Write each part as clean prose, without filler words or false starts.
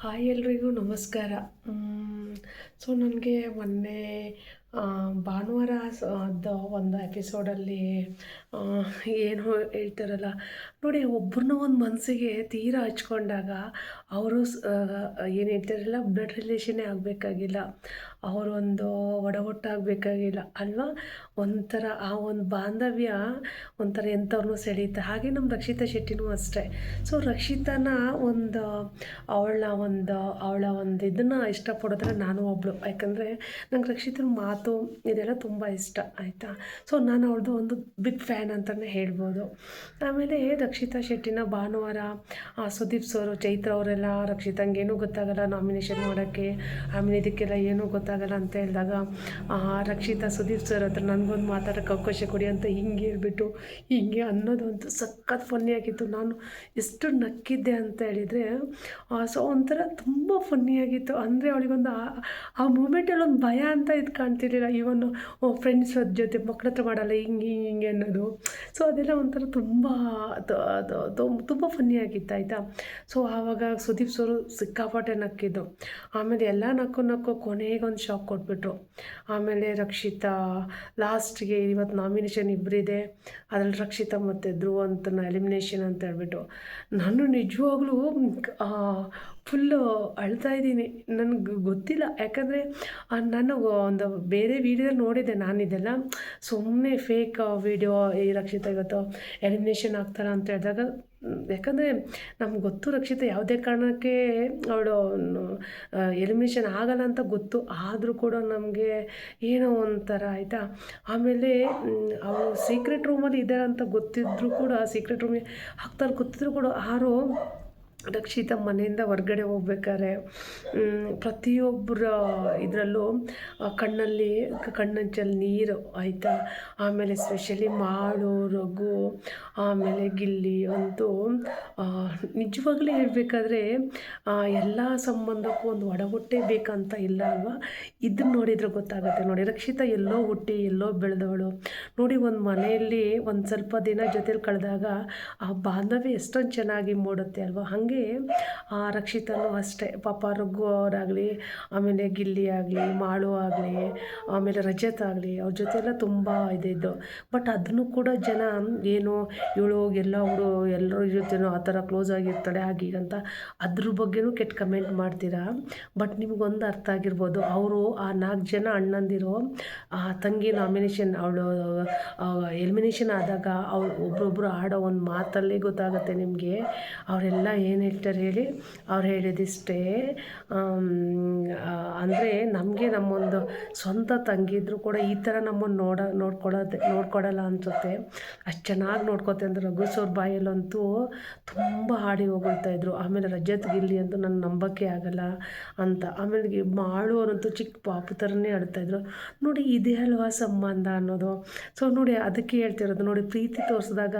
Hi ಎಲ್ರಿಗೂ ನಮಸ್ಕಾರ. So ನನಗೆ ಮೊನ್ನೆ ಭಾನುವಾರ ಅದು ಒಂದು ಎಪಿಸೋಡಲ್ಲಿ ಏನು ಹೇಳ್ತಾರಲ್ಲ ನೋಡಿ, ಒಬ್ಬರನ್ನ ಒಂದು ಮನಸ್ಸಿಗೆ ತೀರಾ ಹಚ್ಕೊಂಡಾಗ ಅವರು ಏನು ಹೇಳ್ತಾರಲ್ಲ, ಬ್ಲಡ್ ರಿಲೇಷನ್ನೇ ಆಗಬೇಕಾಗಿಲ್ಲ, ಅವರೊಂದು ಒಡಹುಟ್ಟಾಗಬೇಕಾಗಿಲ್ಲ ಅಲ್ವಾ. ಒಂಥರ ಆ ಒಂದು ಬಾಂಧವ್ಯ ಒಂಥರ ಎಂಥವ್ರನ್ನೂ ಸೆಳೆಯುತ್ತೆ. ಹಾಗೆ ನಮ್ಮ ರಕ್ಷಿತಾ ಶೆಟ್ಟಿನೂ ಅಷ್ಟೇ. ಸೊ ರಕ್ಷಿತಾನ ಒಂದು ಅವಳ ಒಂದು ಇದನ್ನು ಇಷ್ಟಪಡಿದ್ರೆ ನಾನು ಒಬ್ಬಳು. ಯಾಕಂದರೆ ನಂಗೆ ರಕ್ಷಿತನ ಮಾತು ಇದೆಲ್ಲ ತುಂಬ ಇಷ್ಟ, ಆಯಿತಾ. ಸೊ ನಾನು ಅವಳದು ಒಂದು ಬಿಗ್ ಫ್ಯಾನ್ ಅಂತಲೇ ಹೇಳ್ಬೋದು. ಆಮೇಲೆ ರಕ್ಷಿತಾ ಶೆಟ್ಟಿನ ಭಾನುವಾರ ಸುದೀಪ್ ಸರು, ಚೈತ್ರ ಅವರೆಲ್ಲ ರಕ್ಷಿತಂಗೇನೂ ಗೊತ್ತಾಗಲ್ಲ ನಾಮಿನೇಷನ್ ಮಾಡೋಕ್ಕೆ, ಆಮೇಲೆ ಇದಕ್ಕೆಲ್ಲ ಏನೂ ಗೊತ್ತಾಗಲ್ಲ ಅಂತ ಹೇಳಿದಾಗ ರಕ್ಷಿತಾ ಸುದೀಪ್ ಸರ್ ಹತ್ರ ನನಗೊಂದು ಮಾತಾಡೋಕ್ಕೆ ಅವಕಾಶ ಕೊಡಿ ಅಂತ ಹಿಂಗೆ ಹೇಳ್ಬಿಟ್ಟು ಹಿಂಗೆ ಅನ್ನೋದಂತೂ ಸಖತ್ ಫನ್ನಿಯಾಗಿತ್ತು. ನಾನು ಎಷ್ಟು ನಕ್ಕಿದ್ದೆ ಅಂತ ಹೇಳಿದರೆ, ಸೊ ಒಂಥರ ತುಂಬ ಫನ್ನಿಯಾಗಿತ್ತು. ಅಂದರೆ ಅವಳಿಗೊಂದು ಆ ಮೂಮೆಂಟಲ್ಲಿ ಒಂದು ಭಯ ಅಂತ ಇದು ಕಾಣ್ತಿರಲಿಲ್ಲ. ಇವನು ಫ್ರೆಂಡ್ಸ್ ಜೊತೆ ಮಕ್ಳ ಹತ್ರ ಮಾಡಲ್ಲ ಹಿಂಗೆ ಹಿಂಗೆ ಅನ್ನೋದು. ಸೊ ಅದೆಲ್ಲ ಒಂಥರ ತುಂಬ ಫನ್ನಿಯಾಗಿತ್ತು, ಆಯಿತಾ. ಸೊ ಆವಾಗ ಸುದೀಪ್ ಸರು ಸಿಕ್ಕಾಪಟ್ಟೆ ನಕ್ಕಿದ್ದು. ಆಮೇಲೆ ಎಲ್ಲ ನಕ್ಕು ಕೊನೆಗೊಂದು ಶಾಕ್ ಕೊಟ್ಬಿಟ್ರು. ಆಮೇಲೆ ರಕ್ಷಿತಾ ಲಾಸ್ಟ್ಗೆ ಇವತ್ತು ನಾಮಿನೇಷನ್ ಇಬ್ಬರಿದೆ, ಅದರಲ್ಲಿ ರಕ್ಷಿತಾ ಮತ್ತು ಧ್ರುವ ಅಂತ ಎಲಿಮಿನೇಷನ್ ಅಂತ ಹೇಳ್ಬಿಟ್ಟು ನಾನು ನಿಜವಾಗ್ಲೂ ಫುಲ್ಲು ಅಳ್ತಾ ಇದ್ದೀನಿ. ನನಗೆ ಗೊತ್ತಿಲ್ಲ, ಯಾಕಂದರೆ ನಾನು ಒಂದು ಬೇರೆ ವೀಡಿಯೋದಲ್ಲಿ ನೋಡಿದ್ದೆ. ನಾನು ಇದೆಲ್ಲ ಸುಮ್ಮನೆ ಫೇಕ್ ವೀಡಿಯೋ, ಈ ರಕ್ಷಿತಾ ಇವತ್ತು ಎಲಿಮಿನೇಷನ್ ಆಗ್ತಾರ ಅಂತ ಹೇಳಿದಾಗ, ಯಾಕಂದರೆ ನಮ್ಗೆ ಗೊತ್ತು ರಕ್ಷಿತಾ ಯಾವುದೇ ಕಾರಣಕ್ಕೆ ಅವಳು ಎಲಿಮಿನೇಷನ್ ಆಗಲ್ಲ ಅಂತ ಗೊತ್ತು. ಆದರೂ ಕೂಡ ನಮಗೆ ಏನೋ ಒಂಥರ, ಆಯಿತಾ. ಆಮೇಲೆ ಅವಳು ಸೀಕ್ರೆಟ್ ರೂಮಲ್ಲಿ ಇದ್ದಾರೆ ಅಂತ ಗೊತ್ತಿದ್ದರೂ ಕೂಡ, ಸೀಕ್ರೆಟ್ ರೂಮಿಗೆ ಹಾಕ್ತಾರೆ ಗೊತ್ತಿದ್ರು ಕೂಡ, ಯಾರು ರಕ್ಷಿತಾ ಮನೆಯಿಂದ ಹೊರ್ಗಡೆ ಹೋಗ್ಬೇಕಾದ್ರೆ ಪ್ರತಿಯೊಬ್ಬರ ಇದರಲ್ಲೂ ಕಣ್ಣಂಚಲ್ಲಿ ನೀರು, ಆಯಿತಾ. ಆಮೇಲೆ ಸ್ಪೆಷಲಿ ಮಾಳು, ರಘು, ಆಮೇಲೆ ಗಿಲ್ಲಿ ಅಂತೂ ನಿಜವಾಗ್ಲೂ ಹೇಳಬೇಕಾದ್ರೆ ಎಲ್ಲ ಸಂಬಂಧಕ್ಕೂ ಒಂದು ಒಡಹುಟ್ಟೇ ಬೇಕಂತ ಇಲ್ಲ ಅಲ್ವಾ. ಇದನ್ನು ನೋಡಿದರೆ ಗೊತ್ತಾಗುತ್ತೆ ನೋಡಿ. ರಕ್ಷಿತಾ ಎಲ್ಲೋ ಹುಟ್ಟಿ ಎಲ್ಲೋ ಬೆಳೆದವಳು ನೋಡಿ. ಒಂದು ಮನೆಯಲ್ಲಿ ಒಂದು ಸ್ವಲ್ಪ ದಿನ ಜೊತೆಲಿ ಕಳೆದಾಗ ಆ ಬಾಂಧವ್ಯ ಎಷ್ಟೊಂದು ಚೆನ್ನಾಗಿ ಮೂಡುತ್ತೆ ಅಲ್ವಾ. ಹಾಗೆ ರಕ್ಷಿತನೂ ಅಷ್ಟೇ. ಪಾಪ ರಘು ಅವರಾಗಲಿ, ಆಮೇಲೆ ಗಿಲ್ಲಿ ಆಗಲಿ, ಮಾಳು ಆಗಲಿ, ಆಮೇಲೆ ರಜತ್ ಆಗಲಿ, ಅವ್ರ ಜೊತೆ ಎಲ್ಲ ತುಂಬ ಇದಿದ್ದು. ಬಟ್ ಅದನ್ನು ಕೂಡ ಜನ ಏನು ಇವಳು ಎಲ್ಲರ ಜೊತೆನೂ ಆ ಥರ ಕ್ಲೋಸ್ ಆಗಿರ್ತಾಳೆ ಹಾಗೀಗಂತ ಅದ್ರ ಬಗ್ಗೆನೂ ಕೆಟ್ಟ ಕಮೆಂಟ್ ಮಾಡ್ತೀರಾ. ಬಟ್ ನಿಮ್ಗೊಂದು ಅರ್ಥ ಆಗಿರ್ಬೋದು, ಅವರು ಆ 4 ಜನ ಅಣ್ಣಂದಿರು ತಂಗಿ ನಾಮಿನೇಷನ್, ಅವಳು ಎಲಿಮಿನೇಷನ್ ಆದಾಗ ಅವಳು ಒಬ್ರೊಬ್ರು ಆಡೋ ಒಂದು ಮಾತಲ್ಲೇ ಗೊತ್ತಾಗುತ್ತೆ ನಿಮಗೆ ಅವರೆಲ್ಲ ಏನು ಹೇಳ್ತಾರೆ ಹೇಳಿ. ಅವ್ರು ಹೇಳಿದಿಷ್ಟೇ, ಅಂದರೆ ನಮಗೆ ನಮ್ಮೊಂದು ಸ್ವಂತ ತಂಗಿದ್ರು ಕೂಡ ಈ ಥರ ನಮ್ಮನ್ನು ನೋಡ್ಕೊಡಲ್ಲ ಅನಿಸುತ್ತೆ. ಅಷ್ಟು ಚೆನ್ನಾಗಿ ನೋಡ್ಕೋತೆ ಅಂದ್ರೆ ರಘು ಸರ್ ಬಾಯಲ್ಲಂತೂ ತುಂಬ ಹಾಡಿ ಹೋಗ್ತಾಯಿದ್ರು. ಆಮೇಲೆ ರಜತ್ ಗಿಲ್ಲಿ ಅಂತೂ ನನ್ನ ನಂಬಕ್ಕೆ ಆಗಲ್ಲ ಅಂತ. ಆಮೇಲೆ ಮಾಳು ಅವರಂತೂ ಚಿಕ್ಕ ಪಾಪು ಥರನೇ ಆಡ್ತಾಯಿದ್ರು ನೋಡಿ. ಇದೇ ಅಲ್ವಾ ಸಂಬಂಧ ಅನ್ನೋದು. ಸೊ ನೋಡಿ, ಅದಕ್ಕೆ ಹೇಳ್ತಿರೋದು ನೋಡಿ, ಪ್ರೀತಿ ತೋರಿಸಿದಾಗ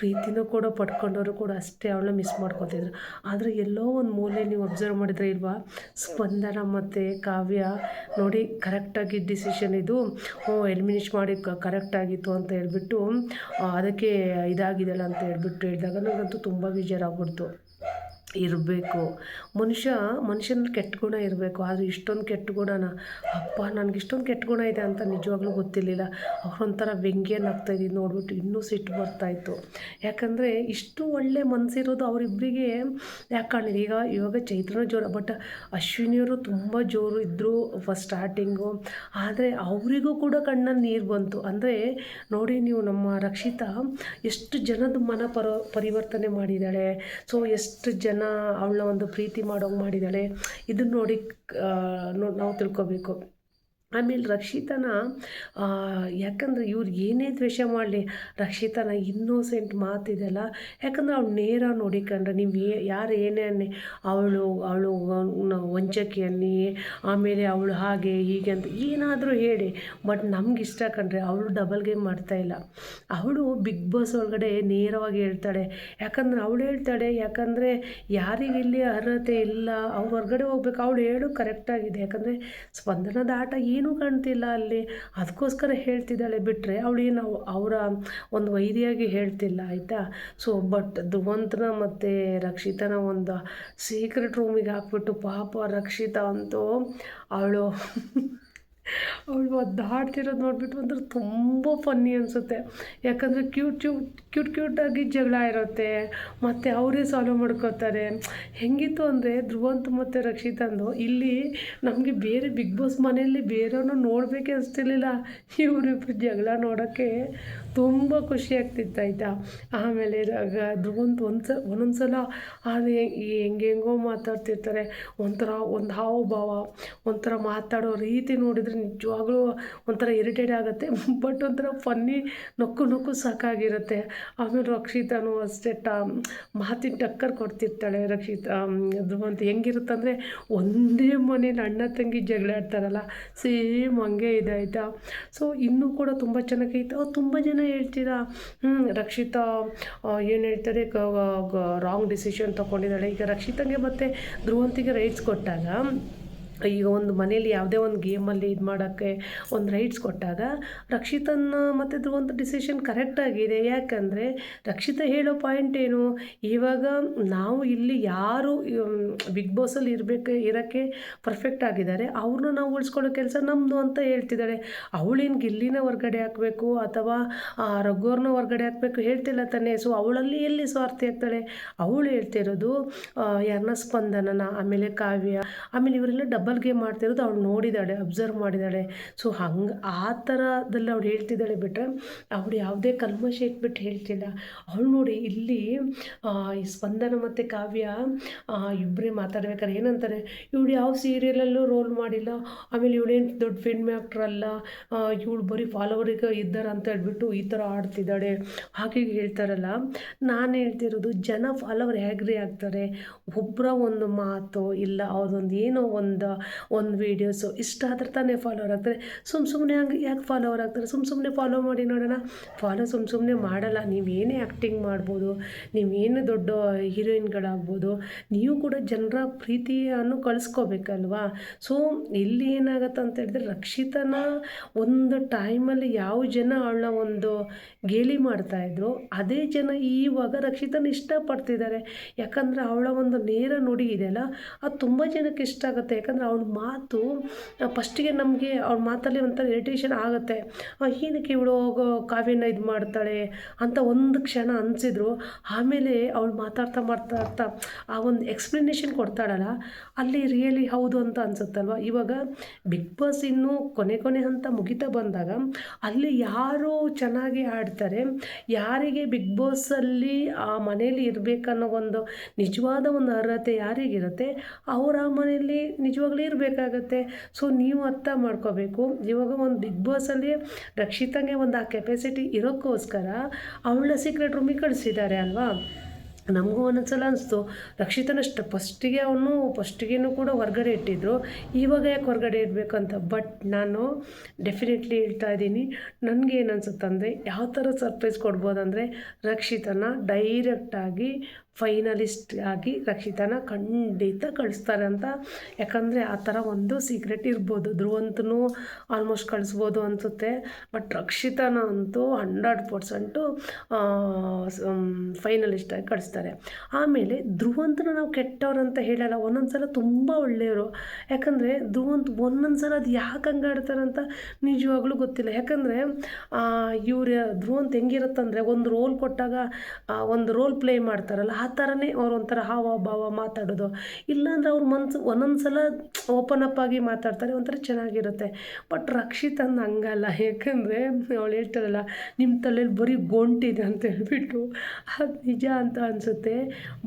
ಪ್ರೀತಿನೂ ಕೂಡ ಪಡ್ಕೊಂಡವರು ಕೂಡ ಅಷ್ಟೇ ಅವಳನ್ನ ಮಿಸ್ ಮಾಡ್ಕೊತಿದ್ರು. ಆದರೆ ಎಲ್ಲೋ ಒಂದು ಮೂಲೆ ನೀವು ಅಬ್ಸರ್ವ್ ಮಾಡಿದ್ರೆ ಇಲ್ವಾ, ಸ್ಪಂದನ ಮತ್ತು ಕಾವ್ಯ ನೋಡಿ ಕರೆಕ್ಟಾಗಿ ಡಿಸಿಷನ್ ಇದು ಎಲಿಮಿನೇಟ್ ಮಾಡಿ ಕರೆಕ್ಟಾಗಿತ್ತು ಅಂತ ಹೇಳ್ಬಿಟ್ಟು ಅದಕ್ಕೆ ಇದಾಗಿದೆಯಲ್ಲ ಅಂತ ಹೇಳಿದಾಗ ನನಗಂತೂ ತುಂಬ ಬೇಜಾರಾಗ್ಬಿಡ್ತು. ಇರಬೇಕು ಮನುಷ್ಯನಲ್ಲಿ ಕೆಟ್ಟ ಗುಣ ಇರಬೇಕು, ಆದರೆ ಇಷ್ಟೊಂದು ಕೆಟ್ಟ ಗುಣನ, ಅಪ್ಪ ನನಗೆ ಇಷ್ಟೊಂದು ಕೆಟ್ಟ ಗುಣ ಇದೆ ಅಂತ ನಿಜವಾಗ್ಲೂ ಗೊತ್ತಿರಲಿಲ್ಲ. ಅವರೊಂಥರ ವ್ಯಂಗ್ಯನ ಆಗ್ತಾಯಿದ್ದು ನೋಡ್ಬಿಟ್ಟು ಇನ್ನೂ ಸಿಟ್ಟು ಬರ್ತಾಯಿತ್ತು. ಯಾಕಂದರೆ ಇಷ್ಟು ಒಳ್ಳೆ ಮನಸ್ಸಿರೋದು ಅವರಿಬ್ಬರಿಗೆ ಯಾಕೆ ಕಾಣಿಲ್ಲ. ಇವಾಗ ಚೈತ್ರನೂ ಜೋರು, ಬಟ್ ಅಶ್ವಿನಿಯವರು ತುಂಬ ಜೋರು ಇದ್ದರು ಫಸ್ಟ್ ಸ್ಟಾರ್ಟಿಂಗು. ಆದರೆ ಅವರಿಗೂ ಕೂಡ ಕಣ್ಣಲ್ಲಿ ನೀರು ಬಂತು. ಅಂದರೆ ನೋಡಿ ನೀವು, ನಮ್ಮ ರಕ್ಷಿತಾ ಎಷ್ಟು ಜನದ ಪರಿವರ್ತನೆ ಮಾಡಿದ್ದಾಳೆ. ಸೊ ಎಷ್ಟು ಜನ ಅವಳನ್ನ ಒಂದು ಪ್ರೀತಿ ಮಾಡೋಂಗೆ ಮಾಡಿದ್ದಾಳೆ. ಇದನ್ನು ನೋಡಿ ನಾವು ತಿಳ್ಕೊಬೇಕು. ಆಮೇಲೆ ರಕ್ಷಿತನ ಯಾಕಂದರೆ ಇವ್ರು ಏನೇ ದ್ವೇಷ ಮಾಡಲಿ, ರಕ್ಷಿತನ ಇನ್ನೋಸೆಂಟ್ ಮಾತಿದೆಲ್ಲ. ಯಾಕಂದರೆ ಅವಳು ನೇರ ನೋಡಿಕೊಂಡ್ರೆ ನೀವು ಯಾರು ಏನೇ ಅನ್ನಿ, ಅವಳು ವಂಚಕಿ ಅನ್ನಿ, ಆಮೇಲೆ ಅವಳು ಹಾಗೆ ಹೀಗೆ ಅಂತ ಏನಾದರೂ ಹೇಳಿ, ಬಟ್ ನಮ್ಗೆ ಇಷ್ಟ ಕಂಡ್ರೆ ಅವಳು ಡಬಲ್ ಗೇಮ್ ಮಾಡ್ತಾಯಿಲ್ಲ. ಅವಳು ಬಿಗ್ ಬಾಸ್ ಒಳಗಡೆ ನೇರವಾಗಿ ಹೇಳ್ತಾಳೆ. ಯಾಕಂದರೆ ಅವಳು ಹೇಳ್ತಾಳೆ, ಯಾಕಂದರೆ ಯಾರಿಗಿಲ್ಲಿ ಅರ್ಹತೆ ಇಲ್ಲ ಅವ್ರು ಹೊರಗಡೆ ಹೋಗ್ಬೇಕು. ಅವಳು ಹೇಳು ಕರೆಕ್ಟಾಗಿದೆ. ಯಾಕಂದರೆ ಸ್ಪಂದನದ ಆಟ ಏನೂ ಕಾಣ್ತಿಲ್ಲ ಅಲ್ಲಿ, ಅದಕ್ಕೋಸ್ಕರ ಹೇಳ್ತಿದ್ದಾಳೆ ಬಿಟ್ಟರೆ ಅವಳೇನು ಅವರ ಒಂದು ವೈರಿಯಾಗಿ ಹೇಳ್ತಿಲ್ಲ ಆಯಿತಾ. ಸೊ ಬಟ್ ಧ್ರುವಂತನ ಮತ್ತು ರಕ್ಷಿತನ ಒಂದು ಸೀಕ್ರೆಟ್ ರೂಮಿಗೆ ಹಾಕ್ಬಿಟ್ಟು ಪಾಪ ರಕ್ಷಿತಾ ಅಂತೂ ಅವಳು ಒದ್ದಾಡ್ತಿರೋದು ನೋಡಿಬಿಟ್ಟು ಅಂದ್ರೆ ತುಂಬ ಫನ್ನಿ ಅನಿಸುತ್ತೆ. ಯಾಕಂದರೆ ಕ್ಯೂಟಾಗಿ ಜಗಳ ಇರುತ್ತೆ, ಮತ್ತು ಅವರೇ ಸಾಲ್ವ್ ಮಾಡ್ಕೋತಾರೆ. ಹೆಂಗಿತ್ತು ಅಂದರೆ ಧ್ರುವಂತ್ ಮತ್ತು ರಕ್ಷಿತಂದು ಇಲ್ಲಿ ನಮಗೆ ಬೇರೆ ಬಿಗ್ ಬಾಸ್ ಮನೆಯಲ್ಲಿ ಬೇರೆಯವ್ರನ್ನ ನೋಡಬೇಕೇ ಅನಿಸ್ತಿರ್ಲಿಲ್ಲ. ಇವರಿಬ್ರು ಜಗಳ ನೋಡೋಕ್ಕೆ ತುಂಬ ಖುಷಿ ಆಗ್ತಿತ್ತು ಆಯಿತಾ. ಆಮೇಲೆ ಧ್ರುವಂತ್ ಒಂದೊಂದು ಸಲ ಅದು ಹೆಂಗೆಂಗೋ ಮಾತಾಡ್ತಿರ್ತಾರೆ, ಒಂಥರ ಒಂದು ಹಾವ ಭಾವ, ಒಂಥರ ಮಾತಾಡೋ ರೀತಿ ನೋಡಿದರೆ ನಿಜವಾಗ್ಲೂ ಒಂಥರ ಇರಿಟೇಟ್ ಆಗುತ್ತೆ. ಬಟ್ ಒಂಥರ ಫನ್ನಿ, ನಕ್ಕು ಸಾಕಾಗಿರುತ್ತೆ. ಆಮೇಲೆ ರಕ್ಷಿತಾನು ಅಷ್ಟೇ ಮಾತಿನ ಟಕ್ಕರ್ ಕೊಡ್ತಿರ್ತಾಳೆ ಧ್ರುವಂತ್. ಹೆಂಗಿರುತ್ತಂದರೆ ಒಂದೇ ಮನೇಲಿ ಅಣ್ಣ ತಂಗಿ ಜಗಳ ಆಡ್ತಾರಲ್ಲ, ಸೇಮ್ ಹಂಗೆ ಇದೆ ಆಯಿತಾ. ಸೊ ಇನ್ನೂ ಕೂಡ ತುಂಬ ಚೆನ್ನಾಗೈತೆ. ತುಂಬ ಜನ ಹೇಳ್ತೀರಾ ರಕ್ಷಿತಾ ಏನು ಹೇಳ್ತಾರೆ ರಾಂಗ್ ಡಿಸಿಷನ್ ತೊಗೊಂಡಿದ್ದಾಳೆ. ಈಗ ರಕ್ಷಿತಂಗೆ ಮತ್ತು ಧ್ರುವಂತಿಗೆ ರೈಟ್ಸ್ ಕೊಟ್ಟಾಗ, ಈಗ ಒಂದು ಮನೇಲಿ ಯಾವುದೇ ಒಂದು ಗೇಮಲ್ಲಿ ಇದು ಮಾಡೋಕ್ಕೆ ಒಂದು ರೈಟ್ಸ್ ಕೊಟ್ಟಾಗ ರಕ್ಷಿತನ ಮತ್ತು ಧ್ರುವಂತ ಡಿಸಿಷನ್ ಕರೆಕ್ಟಾಗಿದೆ. ಯಾಕಂದರೆ ರಕ್ಷಿತ ಹೇಳೋ ಪಾಯಿಂಟ್ ಏನು, ಇವಾಗ ನಾವು ಇಲ್ಲಿ ಯಾರು ಬಿಗ್ ಬಾಸಲ್ಲಿ ಇರೋಕ್ಕೆ ಪರ್ಫೆಕ್ಟ್ ಆಗಿದ್ದಾರೆ ಅವ್ರನ್ನ ನಾವು ಉಳಿಸ್ಕೊಳ್ಳೋ ಕೆಲಸ ನಮ್ಮದು ಅಂತ ಹೇಳ್ತಿದ್ದಾಳೆ. ಅವಳೇನು ಗಿಲ್ಲಿನ ಹೊರ್ಗಡೆ ಹಾಕಬೇಕು ಅಥವಾ ರಘುವರ್ನ ಹೊರ್ಗಡೆ ಹಾಕಬೇಕು ಹೇಳ್ತಿಲ್ಲ ತಾನೆ. ಸೊ ಅವಳಲ್ಲಿ ಎಲ್ಲಿ ಸ್ವಾರ್ಥಿ ಆಗ್ತಾಳೆ. ಅವಳು ಹೇಳ್ತಿರೋದು ಯಾರನ್ನ ಸ್ಪಂದನನ, ಆಮೇಲೆ ಕಾವ್ಯ, ಆಮೇಲೆ ಇವರೆಲ್ಲ ಡಬಲ್ ಗೇಮ್ ಮಾಡ್ತಿರೋದು ಅವಳು ನೋಡಿದ್ದಾಳೆ, ಅಬ್ಸರ್ವ್ ಮಾಡಿದ್ದಾಳೆ. ಸೊ ಹಂಗೆ ಆ ಥರದಲ್ಲಿ ಅವಳು ಹೇಳ್ತಿದ್ದಾಳೆ ಬಿಟ್ಟರೆ ಅವಳು ಯಾವುದೇ ಕಲ್ಮಶ ಇಟ್ಬಿಟ್ಟು ಹೇಳ್ತಿಲ್ಲ. ಅವಳು ನೋಡಿ ಇಲ್ಲಿ ಈ ಸ್ಪಂದನ ಮತ್ತು ಕಾವ್ಯ ಇಬ್ಬರೇ ಮಾತಾಡ್ಬೇಕಾದ್ರೆ ಏನಂತಾರೆ, ಇವಳು ಯಾವ ಸೀರಿಯಲಲ್ಲೂ ರೋಲ್ ಮಾಡಿಲ್ಲ, ಆಮೇಲೆ ಇವಳೇನು ದೊಡ್ಡ ಫಿಲ್ಮ್ ಆ್ಯಕ್ಟ್ರ್ ಅಲ್ಲ, ಇವಳು ಬರೀ ಫಾಲೋವರಿಗೆ ಇದ್ದಾರೆ ಅಂತ ಹೇಳ್ಬಿಟ್ಟು ಈ ಥರ ಆಡ್ತಿದ್ದಾಳೆ ಹಾಗೆ ಹೇಳ್ತಾರಲ್ಲ. ನಾನು ಹೇಳ್ತಿರೋದು ಜನ ಫಾಲೋವರ್ ಹೇಗ್ರಿ ಆಗ್ತಾರೆ, ಒಬ್ಬರ ಒಂದು ಮಾತು ಇಲ್ಲ ಅವ್ರದ್ದೊಂದು ಏನೋ ಒಂದು ವೀಡಿಯೋಸು ಇಷ್ಟ ಆದ್ರೆ ತಾನೇ ಫಾಲೋವರ್ ಆಗ್ತಾರೆ. ಸುಮ್ಮನೆ ಹಂಗೆ ಯಾಕೆ ಫಾಲೋವರ್ ಆಗ್ತಾರೆ? ಸುಮ್ಮನೆ ಫಾಲೋ ಮಾಡಿ ನೋಡೋಣ. ಫಾಲೋ ಸುಮ್ಮನೆ ಮಾಡಲ್ಲ. ನೀವೇನೇ ಆ್ಯಕ್ಟಿಂಗ್ ಮಾಡ್ಬೋದು, ನೀವೇನು ದೊಡ್ಡ ಹೀರೋಯಿನ್ಗಳಾಗ್ಬೋದು, ನೀವು ಕೂಡ ಜನರ ಪ್ರೀತಿಯನ್ನು ಕಳಿಸ್ಕೋಬೇಕಲ್ವಾ. ಸೊ ಇಲ್ಲಿ ಏನಾಗುತ್ತೆ ಅಂತ ಹೇಳಿದ್ರೆ ರಕ್ಷಿತನ ಒಂದು ಟೈಮಲ್ಲಿ ಯಾವ ಜನ ಅವಳನ್ನ ಒಂದು ಗೇಲಿ ಮಾಡ್ತಾಯಿದ್ರು ಅದೇ ಜನ ಇವಾಗ ರಕ್ಷಿತನ ಇಷ್ಟಪಡ್ತಿದ್ದಾರೆ. ಯಾಕಂದರೆ ಅವಳ ಒಂದು ನೇರ ನುಡಿ ಇದೆಯಲ್ಲ ಅದು ತುಂಬ ಜನಕ್ಕೆ ಇಷ್ಟ ಆಗುತ್ತೆ. ಯಾಕಂದರೆ ಅವಳ ಮಾತು ಫಸ್ಟಿಗೆ ನಮಗೆ ಅವ್ಳ ಮಾತಲ್ಲಿ ಒಂಥರ ಇರಿಟೇಷನ್ ಆಗುತ್ತೆ. ಏನಕ್ಕೆ ಇವಳು ಕಾವ್ಯನ ಇದು ಮಾಡ್ತಾಳೆ ಅಂತ ಒಂದು ಕ್ಷಣ ಅನಿಸಿದ್ರು. ಆಮೇಲೆ ಅವಳು ಮಾತಾಡ್ತಾ ಆ ಒಂದು ಎಕ್ಸ್ಪ್ಲನೇಷನ್ ಕೊಡ್ತಾಳಲ್ಲ, ಅಲ್ಲಿ ರಿಯಲಿ ಹೌದು ಅಂತ ಅನಿಸುತ್ತಲ್ವ. ಇವಾಗ ಬಿಗ್ ಬಾಸ್ ಇನ್ನೂ ಕೊನೆ ಹಂತ ಮುಗಿತಾ ಬಂದಾಗ ಅಲ್ಲಿ ಯಾರು ಚೆನ್ನಾಗಿ ಆಡ್ತಾರೆ, ಯಾರಿಗೆ ಬಿಗ್ ಬಾಸಲ್ಲಿ ಆ ಮನೇಲಿ ಇರಬೇಕನ್ನೋ ಒಂದು ನಿಜವಾದ ಒಂದು ಅರ್ಹತೆ ಯಾರಿಗಿರುತ್ತೆ ಅವ್ರು ಆ ಮನೆಯಲ್ಲಿ ನಿಜವಾಗ್ಲೂ ಇರಬೇಕಾಗತ್ತೆ. ಸೊ ನೀವು ಅರ್ಥ ಮಾಡ್ಕೋಬೇಕು. ಇವಾಗ ಒಂದು ಬಿಗ್ ಬಾಸಲ್ಲಿ ರಕ್ಷಿತಂಗೆ ಒಂದು ಆ ಕೆಪಾಸಿಟಿ ಇರೋಕ್ಕೋಸ್ಕರ ಅವಳ ಸೀಕ್ರೆಟ್ ರೂಮಿಗೆ ಕಳಿಸಿದ್ದಾರೆ ಅಲ್ವಾ. ನಮಗೂ ಒಂದೊಂದ್ಸಲ ಅನಿಸ್ತು ರಕ್ಷಿತನಷ್ಟು ಫಸ್ಟಿಗೇನು ಕೂಡ ಹೊರಗಡೆ ಇಟ್ಟಿದ್ರು, ಇವಾಗ ಯಾಕೆ ಹೊರಗಡೆ ಇಡಬೇಕಂತ. ಬಟ್ ನಾನು ಡೆಫಿನೆಟ್ಲಿ ಹೇಳ್ತಾ ಇದ್ದೀನಿ, ನನಗೇನು ಅನಿಸುತ್ತಂದರೆ ಯಾವ ಥರ ಸರ್ಪ್ರೈಸ್ ಕೊಡ್ಬೋದಂದರೆ ರಕ್ಷಿತನ ಡೈರೆಕ್ಟಾಗಿ ಫೈನಲಿಸ್ಟ್ ಆಗಿ ರಕ್ಷಿತನ ಖಂಡಿತ ಕಳಿಸ್ತಾರೆ ಅಂತ. ಯಾಕಂದರೆ ಆ ಥರ ಒಂದು ಸೀಕ್ರೆಟ್ ಇರ್ಬೋದು. ಧ್ರುವಂತನೂ ಆಲ್ಮೋಸ್ಟ್ ಕಳಿಸ್ಬೋದು ಅನಿಸುತ್ತೆ. ಬಟ್ ರಕ್ಷಿತನ ಅಂತೂ 100% ಫೈನಲಿಸ್ಟಾಗಿ ಕಳಿಸ್ತಾರೆ. ಆಮೇಲೆ ಧ್ರುವಂತನ ನಾವು ಕೆಟ್ಟವ್ರು ಅಂತ ಹೇಳಲ್ಲ, ಒಂದೊಂದು ಸಲ ತುಂಬ ಒಳ್ಳೆಯವರು. ಯಾಕಂದರೆ ಒಂದೊಂದು ಸಲ ಅದು ಯಾಕೆ ಹಂಗೆ ಆಡ್ತಾರಂತ ನಿಜವಾಗ್ಲೂ ಗೊತ್ತಿಲ್ಲ. ಯಾಕಂದರೆ ಧ್ರುವಂತ ಹೆಂಗಿರುತ್ತಂದರೆ ಒಂದು ರೋಲ್ ಕೊಟ್ಟಾಗ ಒಂದು ರೋಲ್ ಪ್ಲೇ ಮಾಡ್ತಾರಲ್ಲ ಆ ಥರನೇ ಅವ್ರು ಒಂಥರ ಹಾವ ಭಾವ ಮಾತಾಡೋದು. ಇಲ್ಲಾಂದರೆ ಅವ್ರ ಮನಸ್ಸು ಒಂದೊಂದು ಸಲ ಓಪನ್ ಅಪ್ ಆಗಿ ಮಾತಾಡ್ತಾರೆ, ಒಂಥರ ಚೆನ್ನಾಗಿರುತ್ತೆ. ಬಟ್ ರಕ್ಷಿತನ ಹಂಗಲ್ಲ. ಯಾಕಂದರೆ ಅವಳು ಹೇಳ್ತಾರಲ್ಲ ನಿಮ್ಮ ತಲೆಯಲ್ಲಿ ಬರೀ ಗೊಂಟಿದೆ ಅಂತ ಹೇಳ್ಬಿಟ್ಟು ಅದು ನಿಜ ಅಂತ ಅನಿಸುತ್ತೆ.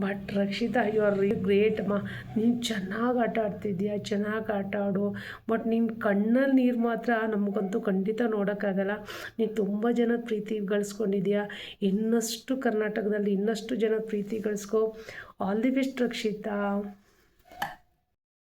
But Rakshita you are great ಅಮ್ಮ, ನೀನು ಚೆನ್ನಾಗಿ ಆಟ ಆಡ್ತಿದ್ಯಾ, ಚೆನ್ನಾಗಿ ಆಟ ಆಡು. ಬಟ್ ನಿನ್ನ ಕಣ್ಣಲ್ಲಿ ನೀರು ಮಾತ್ರ ನಮಗಂತೂ ಖಂಡಿತ ನೋಡೋಕ್ಕಾಗಲ್ಲ. ನೀನು ತುಂಬ ಜನದ ಪ್ರೀತಿ ಗಳಿಸ್ಕೊಂಡಿದ್ಯಾ. ಇನ್ನಷ್ಟು ಕರ್ನಾಟಕದಲ್ಲಿ ಇನ್ನಷ್ಟು ಜನದ ಪ್ರೀತಿ ಗಳಿಸ್ಕೊ. All the best Rakshita.